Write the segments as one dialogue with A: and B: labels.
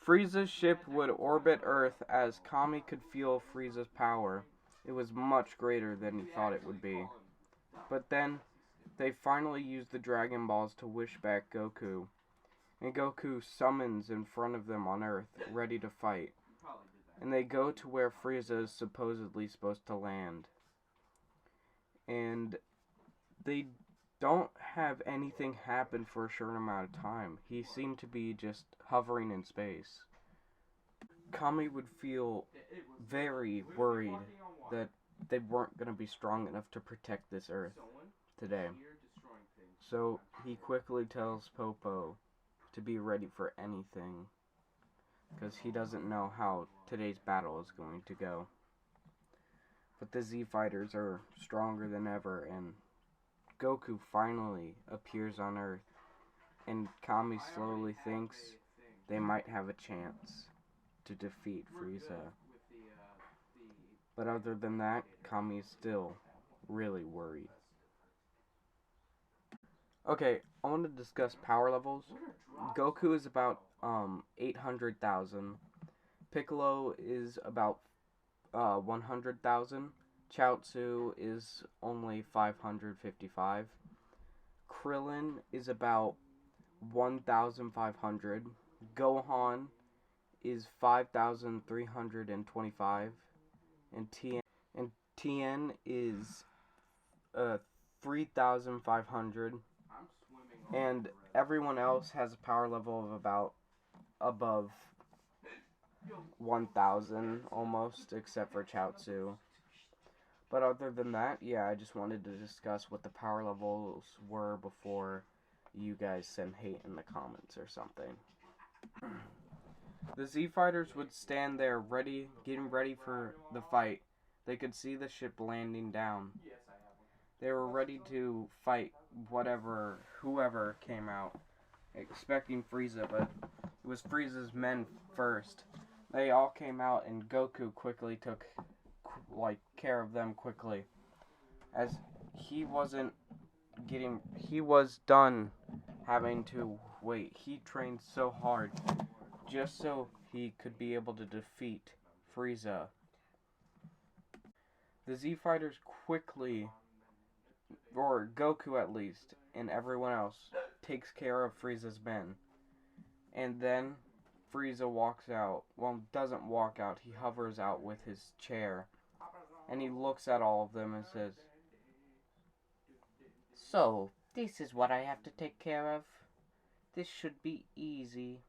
A: Frieza's ship would orbit Earth as Kami could feel Frieza's power. It was much greater than he thought it would be. But then, they finally used the Dragon Balls to wish back Goku. And Goku summons in front of them on Earth, ready to fight. And they go to where Frieza is supposedly supposed to land. And they don't have anything happen for a short amount of time. He seemed to be just hovering in space. Kami would feel very worried that they weren't going to be strong enough to protect this Earth today. So he quickly tells Popo to be ready for anything, because he doesn't know how today's battle is going to go. But the Z Fighters are stronger than ever, and Goku finally appears on Earth, and Kami slowly thinks they might have a chance to defeat Frieza. But other than that, Kami is still really worried. Okay, I want to discuss power levels. Goku is about 800,000. Piccolo is about 100,000. Chaozu is only 555. Krillin is about 1,500. Gohan is 5,325. And Tien is 3,500. And everyone else has a power level of about above 1,000 almost, except for Chaozu. But other than that, yeah, I just wanted to discuss what the power levels were before you guys send hate in the comments or something. The Z Fighters would stand there ready, getting ready for the fight. They could see the ship landing down. They were ready to fight whoever came out, expecting Frieza, but it was Frieza's men first. They all came out, and Goku quickly took care of them quickly, as he was done having to wait. He trained so hard just so he could be able to defeat Frieza. The Z Fighters quickly, or Goku at least, and everyone else, takes care of Frieza's men. And then Frieza walks out. Well, doesn't walk out. He hovers out with his chair. And he looks at all of them and says, "So, this is what I have to take care of. This should be easy."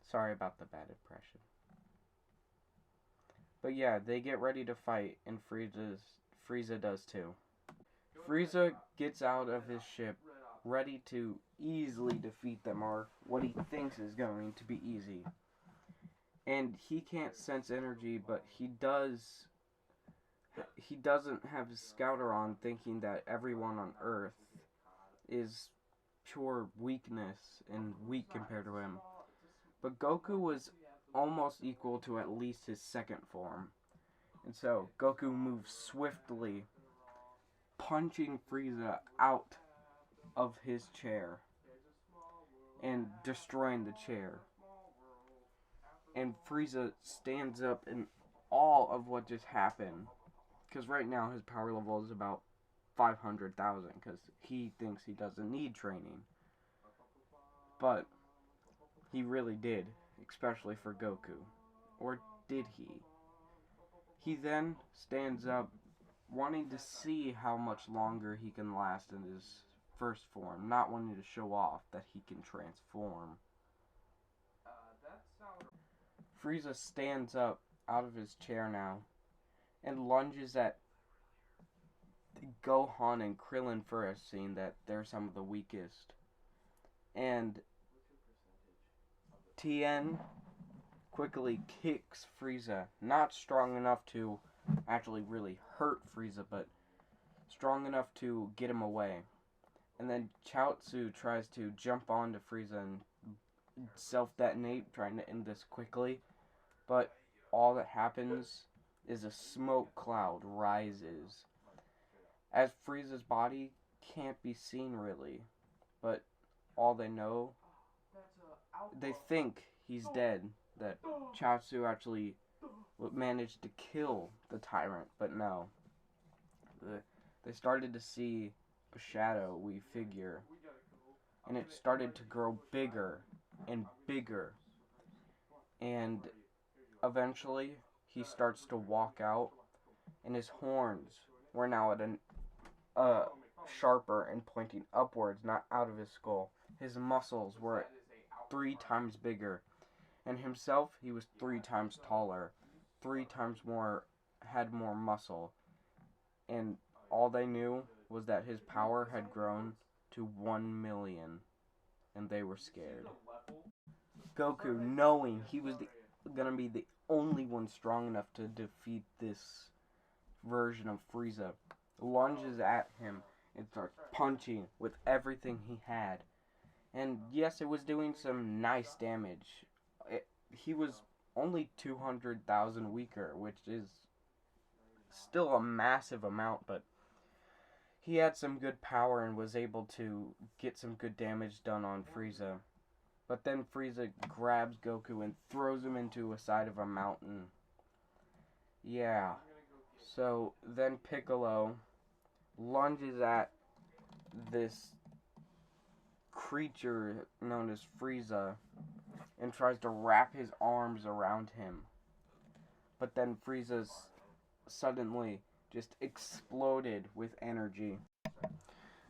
A: Sorry about the bad impression. But yeah, they get ready to fight, and Frieza does too. Frieza gets out of his ship, ready to easily defeat them, or what he thinks is going to be easy. And he can't sense energy, but he doesn't have his scouter on, thinking that everyone on Earth is pure weakness and weak compared to him. But Goku was almost equal to at least his second form. And so Goku moves swiftly, punching Frieza out of his chair and destroying the chair. And Frieza stands up in awe of what just happened, because right now his power level is about 500,000, because he thinks he doesn't need training. But he really did, especially for Goku. Or did he? He then stands up, wanting to see how much longer he can last in his first form, not wanting to show off that he can transform. Frieza stands up out of his chair now and lunges at Gohan and Krillin first, seeing that they're some of the weakest. And Tien quickly kicks Frieza, not strong enough to actually really hurt Frieza, but strong enough to get him away. And then Chaozu tries to jump onto Frieza and self-detonate, trying to end this quickly. But all that happens is a smoke cloud rises, as Frieza's body can't be seen really, but all they think he's dead, that Chaozu actually managed to kill the tyrant, but no. They started to see a shadowy figure, and it started to grow bigger and bigger, and eventually he starts to walk out, and his horns were now at a sharper and pointing upwards, not out of his skull. His muscles were 3 times bigger, and himself, he was 3 times taller, 3 times more, had more muscle, and all they knew was that his power had grown to 1,000,000, and they were scared. Goku, knowing he was gonna be the only one strong enough to defeat this version of Frieza, lunges at him and starts punching with everything he had. And yes, it was doing some nice damage. He was only 200,000 weaker, which is still a massive amount, but he had some good power and was able to get some good damage done on Frieza. But then Frieza grabs Goku and throws him into a side of a mountain. Yeah. So then Piccolo lunges at this creature known as Frieza and tries to wrap his arms around him. But then Frieza suddenly just exploded with energy.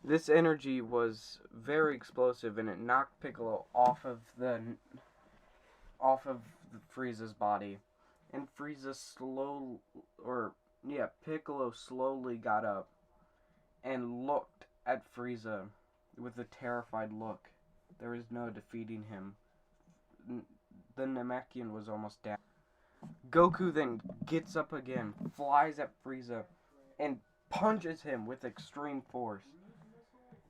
A: This energy was very explosive, and it knocked Piccolo off of Frieza's body. And Piccolo slowly got up and looked at Frieza with a terrified look. There is no defeating him. The Namekian was almost down. Goku then gets up again, flies at Frieza, and punches him with extreme force.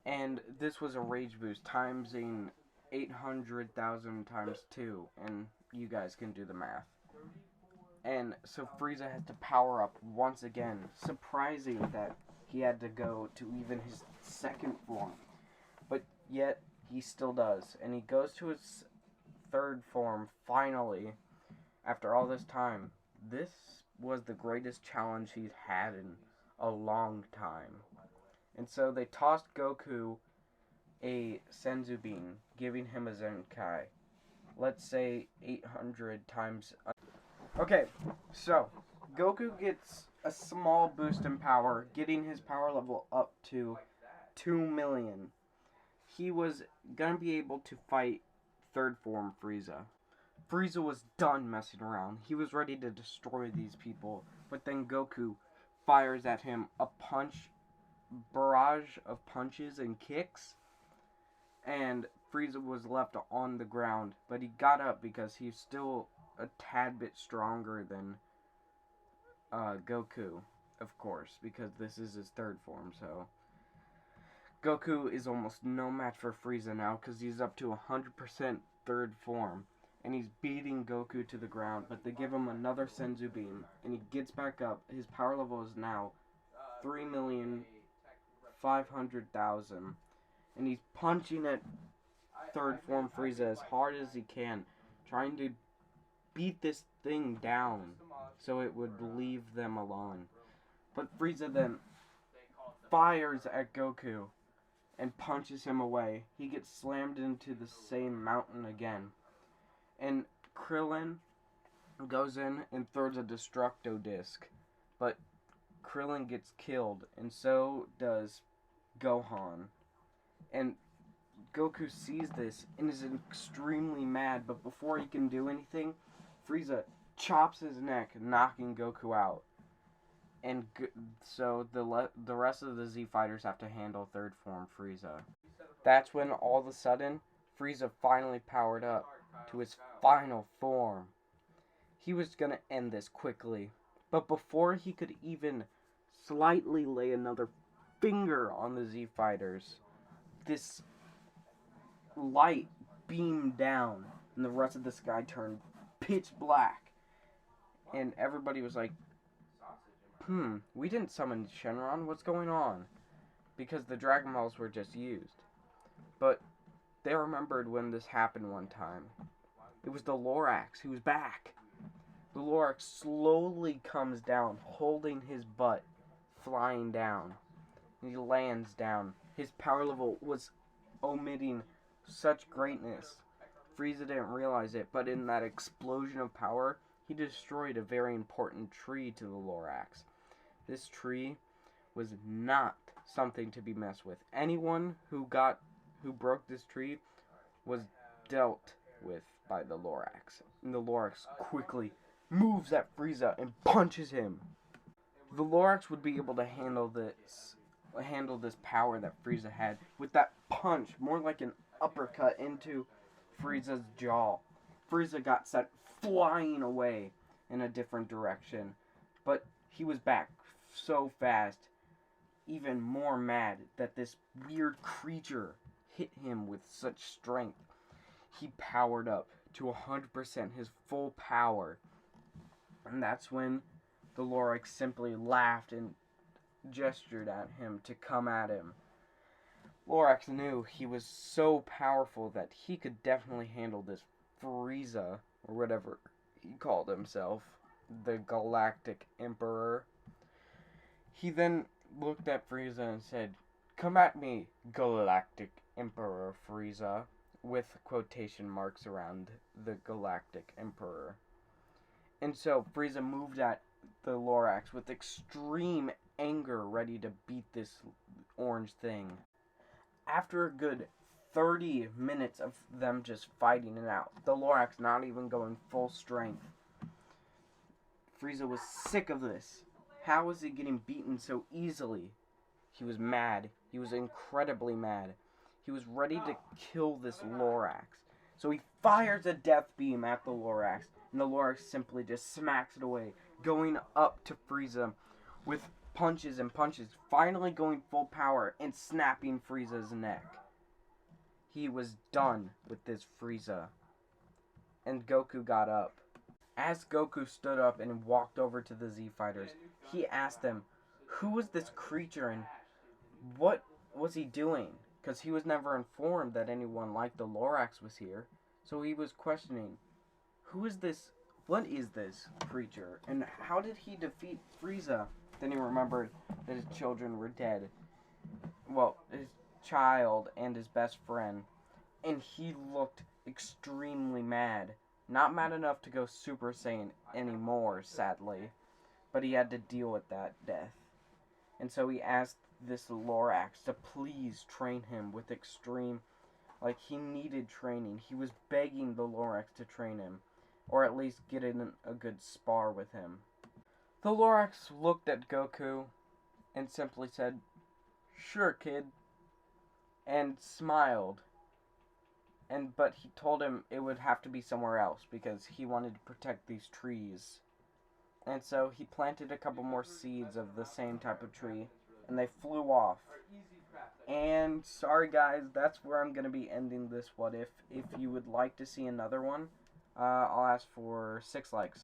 A: And this was a rage boost, timesing 800,000 times 2, and you guys can do the math. And so Frieza has to power up once again, surprising that he had to go to even his second form. But yet, he still does, and he goes to his third form, finally, after all this time. This was the greatest challenge he's had in a long time. And so they tossed Goku a Senzu Bean, giving him a Zenkai. Let's say 800 times. Okay, so Goku gets a small boost in power, getting his power level up to 2,000,000. He was gonna be able to fight third form Frieza. Frieza was done messing around. He was ready to destroy these people. But then Goku fires at him a barrage of punches and kicks. And Frieza was left on the ground. But he got up because he's still a tad bit stronger than Goku, of course. Because this is his third form, so Goku is almost no match for Frieza now because he's up to 100% third form. And he's beating Goku to the ground, but they give him another Senzu Bean, and he gets back up. His power level is now 3,500,000, and he's punching at third form Frieza as hard as he can, trying to beat this thing down so it would leave them alone. But Frieza then fires at Goku and punches him away. He gets slammed into the same mountain again. And Krillin goes in and throws a Destructo Disc. But Krillin gets killed, and so does Gohan. And Goku sees this and is extremely mad, but before he can do anything, Frieza chops his neck, knocking Goku out. And so the rest of the Z Fighters have to handle third form Frieza. That's when all of a sudden, Frieza finally powered up to his final form. He was gonna end this quickly, but before he could even slightly lay another finger on the Z Fighters, this light beamed down and the rest of the sky turned pitch black. And everybody was like, we didn't summon Shenron, what's going on? Because the Dragon Balls were just used. But they remembered when this happened one time. It was the Lorax who was back. The Lorax slowly comes down, holding his butt, flying down. He lands down. His power level was omitting such greatness. Frieza didn't realize it, but in that explosion of power, he destroyed a very important tree to the Lorax. This tree was not something to be messed with. Anyone who broke this tree was dealt with by the Lorax. And the Lorax quickly moves at Frieza and punches him. The Lorax would be able to handle this power that Frieza had with that punch, more like an uppercut into Frieza's jaw. Frieza got sent flying away in a different direction, but he was back so fast, even more mad that this weird creature hit him with such strength. He powered up to 100% his full power, and that's when the Lorax simply laughed and gestured at him to come at him. Lorax knew he was so powerful that he could definitely handle this Frieza, or whatever he called himself, the Galactic Emperor. He then looked at Frieza and said, "Come at me, Galactic Emperor Frieza," with quotation marks around the Galactic Emperor. And so Frieza moved at the Lorax with extreme anger, ready to beat this orange thing. After a good 30 minutes of them just fighting it out, the Lorax not even going full strength, Frieza was sick of this. How was he getting beaten so easily? He was mad. He was incredibly mad. He was ready to kill this Lorax. So he fires a death beam at the Lorax, and the Lorax simply just smacks it away, going up to Frieza with punches and punches, finally going full power and snapping Frieza's neck. He was done with this Frieza. And Goku got up. As Goku stood up and walked over to the Z Fighters, he asked them, who was this creature and what was he doing? Because he was never informed that anyone like the Lorax was here. So he was questioning, who is this? What is this creature? And how did he defeat Frieza? Then he remembered that his children were dead. Well, his child and his best friend. And he looked extremely mad. Not mad enough to go Super Saiyan anymore, sadly. But he had to deal with that death. And so he asked this Lorax to please train him with extreme... Like, he needed training. He was begging the Lorax to train him. Or at least get in a good spar with him. The Lorax looked at Goku and simply said, "Sure, kid," and smiled. But he told him it would have to be somewhere else because he wanted to protect these trees. And so he planted a couple more seeds of the same type of tree, and they flew off. And sorry guys, that's where I'm going to be ending this What If. If you would like to see another one, I'll ask for 6 likes.